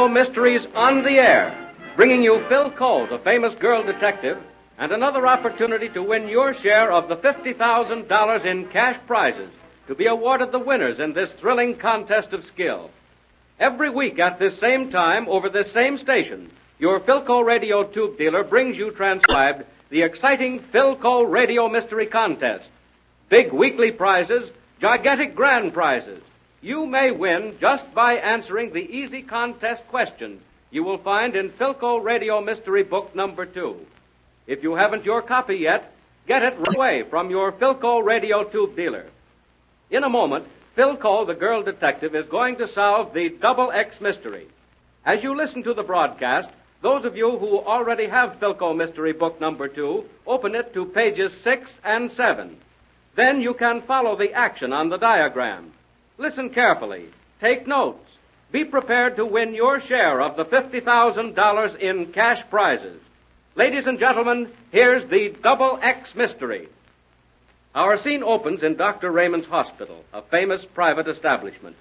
Radio Mysteries on the Air, bringing you Phyl, the famous girl detective, and another opportunity to win your share of the $50,000 in cash prizes to be awarded the winners in this thrilling contest of skill. Every week at this same time, over this same station, your Philco radio tube dealer brings you transcribed the exciting Philco Radio Mystery Contest. Big weekly prizes, gigantic grand prizes. You may win just by answering the easy contest questions you will find in Philco Radio Mystery Book number 2. If you haven't your copy yet, get it right away from your Philco radio tube dealer. In a moment, Philco, the girl detective, is going to solve the Double X mystery. As you listen to the broadcast, those of you who already have Philco Mystery Book number 2, open it to pages 6 and 7. Then you can follow the action on the diagram. Listen carefully. Take notes. Be prepared to win your share of the $50,000 in cash prizes. Ladies and gentlemen, here's the Double X mystery. Our scene opens in Dr. Raymond's hospital, a famous private establishment.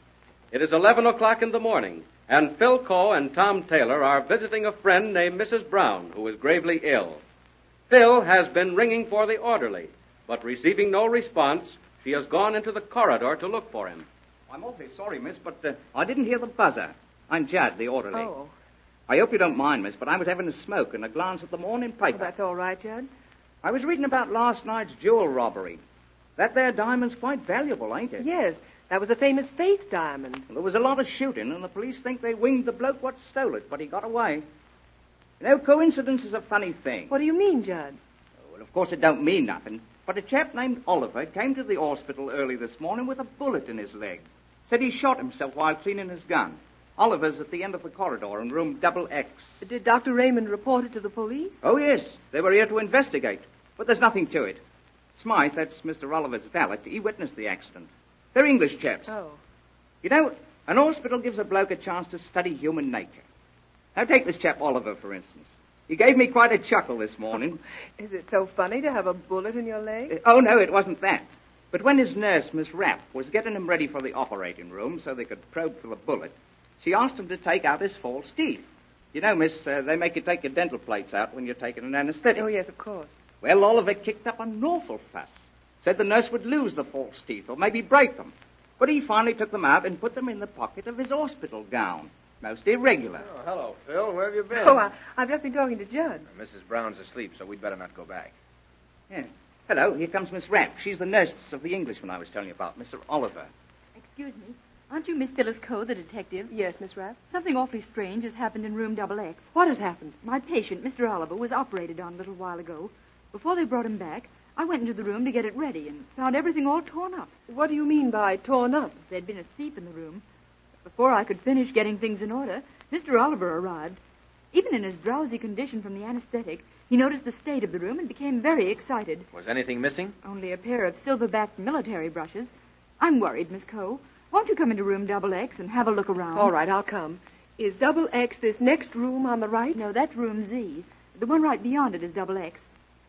It is 11 o'clock in the morning, and Philco and Tom Taylor are visiting a friend named Mrs. Brown, who is gravely ill. Phyl has been ringing for the orderly, but receiving no response, she has gone into the corridor to look for him. I'm awfully sorry, miss, but I didn't hear the buzzer. I'm Judd, the orderly. Oh. I hope you don't mind, miss, but I was having a smoke and a glance at the morning paper. Oh, that's all right, Judd. I was reading about last night's jewel robbery. That there diamond's quite valuable, ain't it? Yes, that was the famous Faith diamond. Well, there was a lot of shooting, and the police think they winged the bloke what stole it, but he got away. You know, coincidence is a funny thing. What do you mean, Judd? Well, of course it don't mean nothing, but a chap named Oliver came to the hospital early this morning with a bullet in his leg. Said he shot himself while cleaning his gun. Oliver's at the end of the corridor in room double X. Did Dr. Raymond report it to the police? Oh, yes. They were here to investigate. But there's nothing to it. Smythe, that's Mr. Oliver's valet, he witnessed the accident. They're English chaps. Oh. You know, an hospital gives a bloke a chance to study human nature. Now, take this chap Oliver, for instance. He gave me quite a chuckle this morning. Is it so funny to have a bullet in your leg? Oh, no, it wasn't that. But when his nurse, Miss Rapp, was getting him ready for the operating room so they could probe for the bullet, she asked him to take out his false teeth. You know, miss, they make you take your dental plates out when you're taking an anesthetic. Oh, yes, of course. Well, Oliver kicked up an awful fuss. Said the nurse would lose the false teeth or maybe break them. But he finally took them out and put them in the pocket of his hospital gown. Most irregular. Oh, hello, Phil. Where have you been? Oh, I've just been talking to Judd. Mrs. Brown's asleep, so we'd better not go back. Yeah. Hello, here comes Miss Rapp. She's the nurse of the Englishman I was telling you about, Mr. Oliver. Excuse me. Aren't you Miss Phyllis Coe, the detective? Yes, Miss Rapp. Something awfully strange has happened in room double X. What has happened? My patient, Mr. Oliver, was operated on a little while ago. Before they brought him back, I went into the room to get it ready and found everything all torn up. What do you mean by torn up? There'd been a thief in the room. Before I could finish getting things in order, Mr. Oliver arrived. Even in his drowsy condition from the anesthetic, he noticed the state of the room and became very excited. Was anything missing? Only a pair of silver-backed military brushes. I'm worried, Miss Coe. Won't you come into room double X and have a look around? All right, I'll come. Is double X this next room on the right? No, that's room Z. The one right beyond it is double X.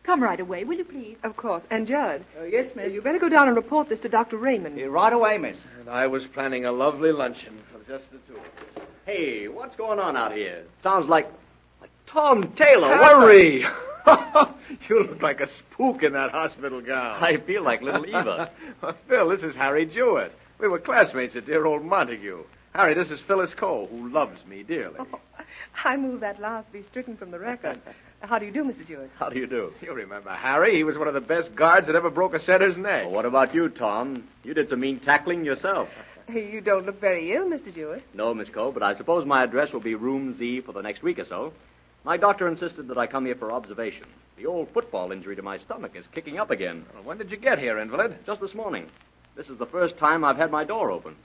Come right away, will you please? Of course. And Judd? Yes, miss. You better go down and report this to Dr. Raymond. Right away, miss. And I was planning a lovely luncheon for just the two of us. Hey, what's going on out here? Sounds like Tom Taylor. Harry! You look like a spook in that hospital gown. I feel like little Eva. Well, Phil, this is Harry Jewett. We were classmates at dear old Montague. Harry, this is Phyllis Coe, who loves me dearly. Oh, I move that last be stricken from the record. How do you do, Mr. Jewett? How do you do? You remember Harry? He was one of the best guards that ever broke a setter's neck. Well, what about you, Tom? You did some mean tackling yourself. You don't look very ill, Mr. Jewett. No, Miss Coe, but I suppose my address will be room Z for the next week or so. My doctor insisted that I come here for observation. The old football injury to my stomach is kicking up again. Well, when did you get here, invalid? Just this morning. This is the first time I've had my door open.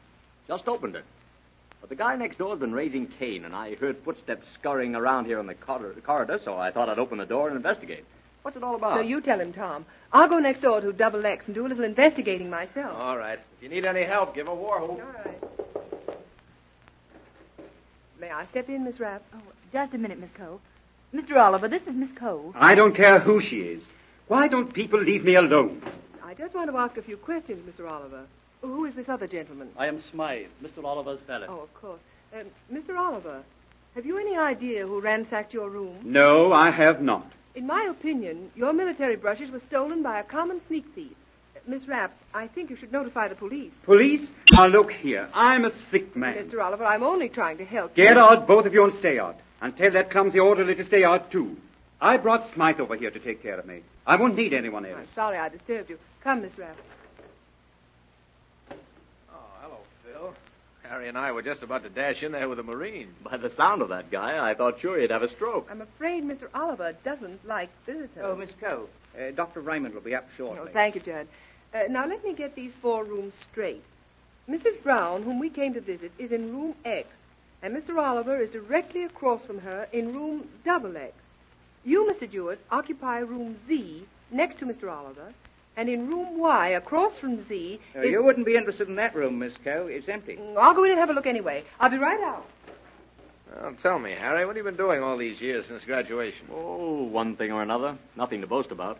Just opened it. But the guy next door has been raising Cain, and I heard footsteps scurrying around here in the corridor, so I thought I'd open the door and investigate. What's it all about? No, you tell him, Tom. I'll go next door to double X and do a little investigating myself. All right. If you need any help, give a war whoop. All right. May I step in, Miss Rapp? Oh, just a minute, Miss Coe. Mr. Oliver, this is Miss Coe. I don't care who she is. Why don't people leave me alone? I just want to ask a few questions, Mr. Oliver. Who is this other gentleman? I am Smythe, Mr. Oliver's valet. Oh, of course. Mr. Oliver, Have you any idea who ransacked your room? No, I have not. In my opinion, your military brushes were stolen by a common sneak thief. Miss Rapp, I think you should notify the police. Police? Now, look here. I'm a sick man. Mr. Oliver, I'm only trying to help you. Get out, both of you, and stay out. And tell that clumsy orderly to stay out, too. I brought Smythe over here to take care of me. I won't need anyone else. I'm sorry I disturbed you. Come, Miss Rapp. Oh, hello, Phil. Harry and I were just about to dash in there with the Marines. By the sound of that guy, I thought sure he'd have a stroke. I'm afraid Mr. Oliver doesn't like visitors. Oh, Miss Coe, Dr. Raymond will be up shortly. Oh, thank you, Judd. Now, let me get these 4 rooms straight. Mrs. Brown, whom we came to visit, is in room X, and Mr. Oliver is directly across from her in room XX. You, Mr. Jewett, occupy room Z next to Mr. Oliver, and in room Y, across from Z... You wouldn't be interested in that room, Miss Coe. It's empty. I'll go in and have a look anyway. I'll be right out. Well, tell me, Harry, what have you been doing all these years since graduation? Oh, one thing or another. Nothing to boast about.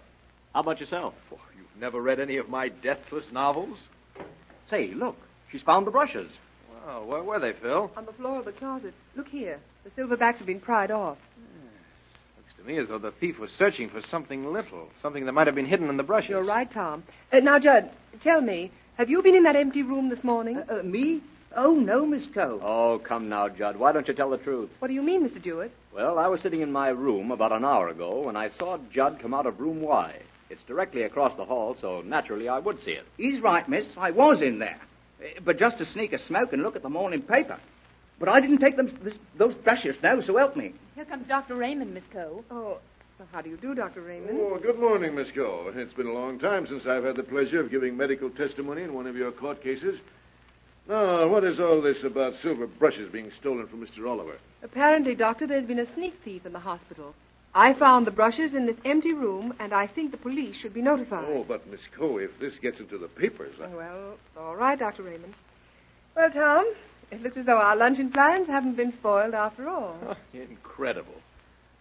How about yourself? Oh, you've never read any of my deathless novels? Say, look. She's found the brushes. Well, where were they, Phil? On the floor of the closet. Look here. The silverbacks have been pried off. Looks to me as though the thief was searching for something little, something that might have been hidden in the brushes. You're right, Tom. Now, Judd, tell me, have you been in that empty room this morning? Me? Oh, no, Miss Coe. Oh, come now, Judd. Why don't you tell the truth? What do you mean, Mr. Jewett? Well, I was sitting in my room about an hour ago when I saw Judd come out of room Y. It's directly across the hall, so naturally I would see it. He's right, miss. I was in there. But just to sneak a smoke and look at the morning paper. But I didn't take those brushes, no, so help me. Here comes Dr. Raymond, Miss Coe. Oh, well, how do you do, Dr. Raymond? Oh, good morning, Miss Coe. It's been a long time since I've had the pleasure of giving medical testimony in one of your court cases. Now, what is all this about silver brushes being stolen from Mr. Oliver? Apparently, Doctor, there's been a sneak thief in the hospital. I found the brushes in this empty room, and I think the police should be notified. Oh, but, Miss Coe, if this gets into the papers... Well, all right, Dr. Raymond. Well, Tom, it looks as though our luncheon plans haven't been spoiled after all. Oh, incredible.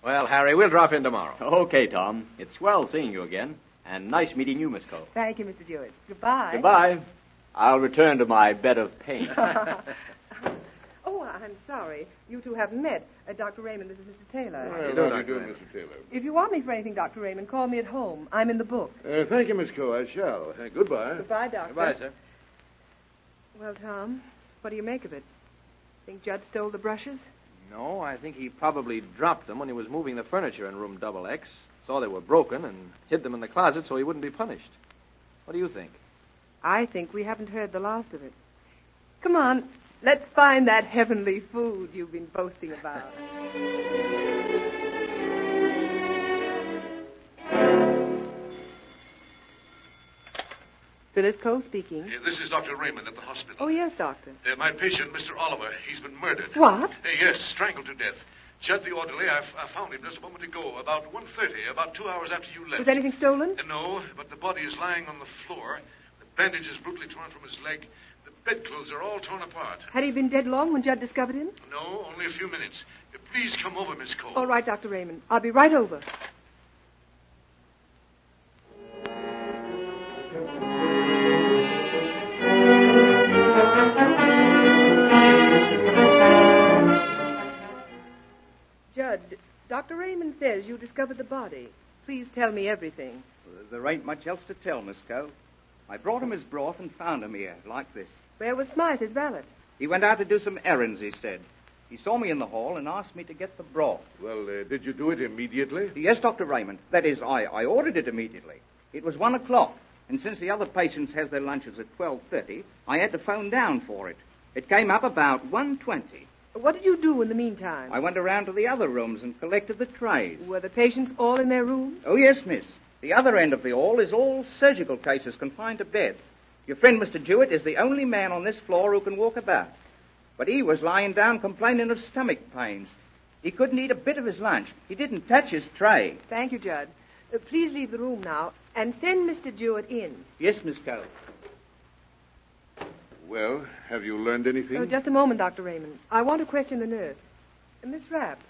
Well, Harry, we'll drop in tomorrow. Okay, Tom. It's swell seeing you again. And nice meeting you, Miss Coe. Thank you, Mr. Jewett. Goodbye. Goodbye. I'll return to my bed of pain. Oh, I'm sorry. You two haven't met. Dr. Raymond, this is Mr. Taylor. Well, how do you do, Mr. Taylor? If you want me for anything, Dr. Raymond, call me at home. I'm in the book. Thank you, Miss Coe. I shall. Goodbye. Goodbye, Doctor. Goodbye, sir. Well, Tom, what do you make of it? Think Judd stole the brushes? No, I think he probably dropped them when he was moving the furniture in room XX. Saw they were broken and hid them in the closet so he wouldn't be punished. What do you think? I think we haven't heard the last of it. Come on, let's find that heavenly food you've been boasting about. Phyllis Coe speaking. This is Dr. Raymond at the hospital. Oh, yes, Doctor. My patient, Mr. Oliver, he's been murdered. What? Yes, strangled to death. Judd, the orderly, I found him just a moment ago, about 1:30, about 2 hours after you left. Was anything stolen? No, but the body is lying on the floor. The bandage is brutally torn from his leg. The bedclothes are all torn apart. Had he been dead long when Judd discovered him? No, only a few minutes. Please come over, Miss Cole. All right, Dr. Raymond. I'll be right over. Judd, Dr. Raymond says you discovered the body. Please tell me everything. There ain't much else to tell, Miss Coe. I brought him his broth and found him here, like this. Where was Smythe, his valet? He went out to do some errands, he said. He saw me in the hall and asked me to get the broth. Well, did you do it immediately? Yes, Dr. Raymond. That is, I ordered it immediately. It was 1 o'clock, and since the other patients has their lunches at 12:30, I had to phone down for it. It came up about 1:20. What did you do in the meantime? I went around to the other rooms and collected the trays. Were the patients all in their rooms? Oh, yes, miss. The other end of the hall is all surgical cases confined to bed. Your friend, Mr. Jewett, is the only man on this floor who can walk about. But he was lying down complaining of stomach pains. He couldn't eat a bit of his lunch. He didn't touch his tray. Thank you, Judd. Please leave the room now and send Mr. Jewett in. Yes, Miss Coe. Well, have you learned anything? Oh, just a moment, Dr. Raymond. I want to question the nurse. Miss Rapp,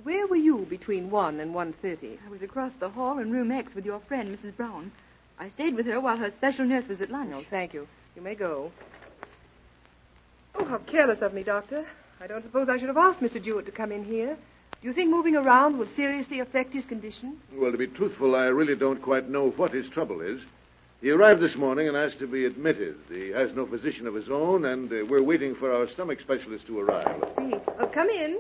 where were you between 1 and 1:30? I was across the hall in room X with your friend, Mrs. Brown. I stayed with her while her special nurse was at lunch. No, thank you. You may go. Oh, how careless of me, Doctor. I don't suppose I should have asked Mr. Jewett to come in here. Do you think moving around will seriously affect his condition? Well, to be truthful, I really don't quite know what his trouble is. He arrived this morning and asked to be admitted. He has no physician of his own, and we're waiting for our stomach specialist to arrive. I see. Oh, come in.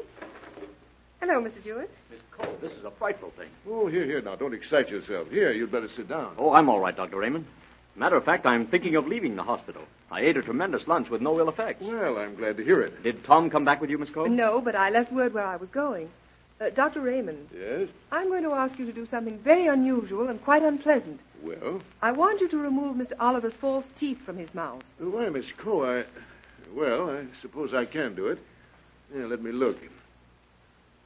Hello, Mr. Jewett. Miss Cole, this is a frightful thing. Oh, here, now, don't excite yourself. Here, you'd better sit down. Oh, I'm all right, Dr. Raymond. Matter of fact, I'm thinking of leaving the hospital. I ate a tremendous lunch with no ill effects. Well, I'm glad to hear it. Did Tom come back with you, Miss Cole? No, but I left word where I was going. Dr. Raymond. Yes? I'm going to ask you to do something very unusual and quite unpleasant. Well? I want you to remove Mr. Oliver's false teeth from his mouth. Why, Miss Cole, I suppose I can do it. Yeah, let me look.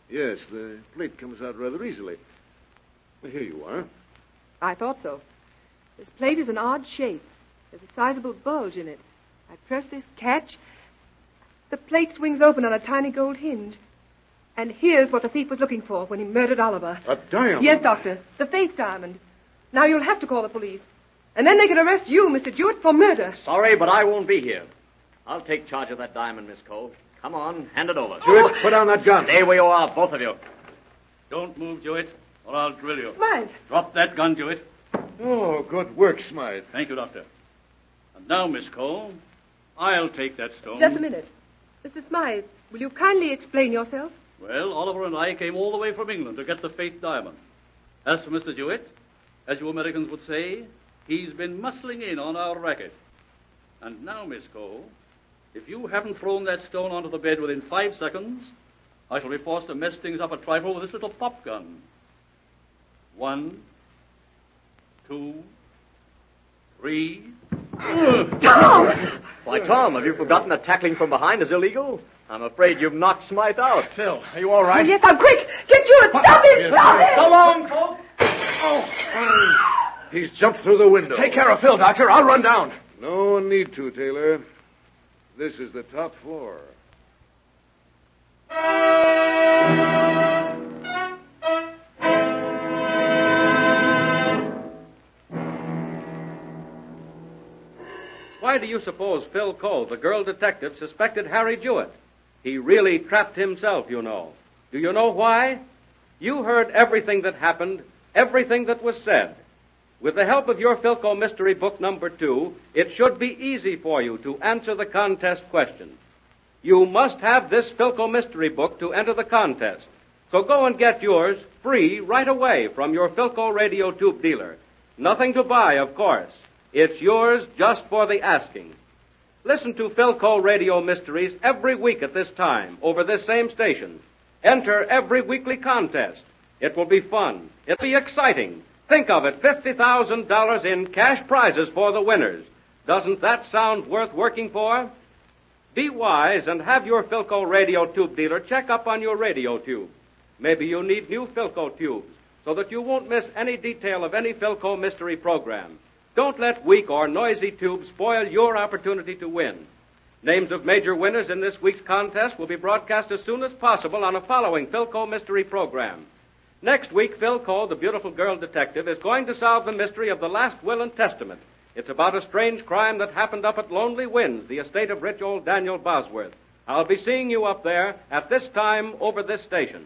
Yes, the plate comes out rather easily. Well, here you are. I thought so. This plate is an odd shape. There's a sizable bulge in it. I press this catch. The plate swings open on a tiny gold hinge. And here's what the thief was looking for when he murdered Oliver. A diamond? Yes, Doctor. The Faith diamond. Now you'll have to call the police. And then they can arrest you, Mr. Jewett, for murder. Sorry, but I won't be here. I'll take charge of that diamond, Miss Cole. Come on, hand it over. Jewett, put down that gun. Stay where you are, both of you. Don't move, Jewett, or I'll drill you. Smythe. Drop that gun, Jewett. Oh, good work, Smythe. Thank you, Doctor. And now, Miss Cole, I'll take that stone. Just a minute. Mr. Smythe, will you kindly explain yourself? Well, Oliver and I came all the way from England to get the Faith diamond. As for Mr. Jewett, as you Americans would say, he's been muscling in on our racket. And now, Miss Cole, if you haven't thrown that stone onto the bed within 5 seconds, I shall be forced to mess things up a trifle with this little pop gun. 1, 2, 3. Tom! Why, Tom, have you forgotten that tackling from behind is illegal? I'm afraid you've knocked Smythe out. Phil, are you all right? Oh, yes, I'm quick! Get Jewett! Stop him! Stop him! So long, folks. He's jumped through the window. Take care of Phil, Doctor. I'll run down. No need to, Taylor. This is the top floor. Why do you suppose Phyl Cole, the girl detective, suspected Harry Jewett? He really trapped himself, you know. Do you know why? You heard everything that happened, everything that was said. With the help of your Philco Mystery Book number 2, it should be easy for you to answer the contest question. You must have this Philco Mystery Book to enter the contest. So go and get yours free right away from your Philco radio tube dealer. Nothing to buy, of course. It's yours just for the asking. Listen to Philco Radio Mysteries every week at this time over this same station. Enter every weekly contest. It will be fun. It'll be exciting. Think of it, $50,000 in cash prizes for the winners. Doesn't that sound worth working for? Be wise and have your Philco radio tube dealer check up on your radio tube. Maybe you need new Philco tubes so that you won't miss any detail of any Philco mystery program. Don't let weak or noisy tubes spoil your opportunity to win. Names of major winners in this week's contest will be broadcast as soon as possible on a following Philco mystery program. Next week, Phyl Cole, the beautiful girl detective, is going to solve the mystery of the last will and testament. It's about a strange crime that happened up at Lonely Winds, the estate of rich old Daniel Bosworth. I'll be seeing you up there at this time over this station.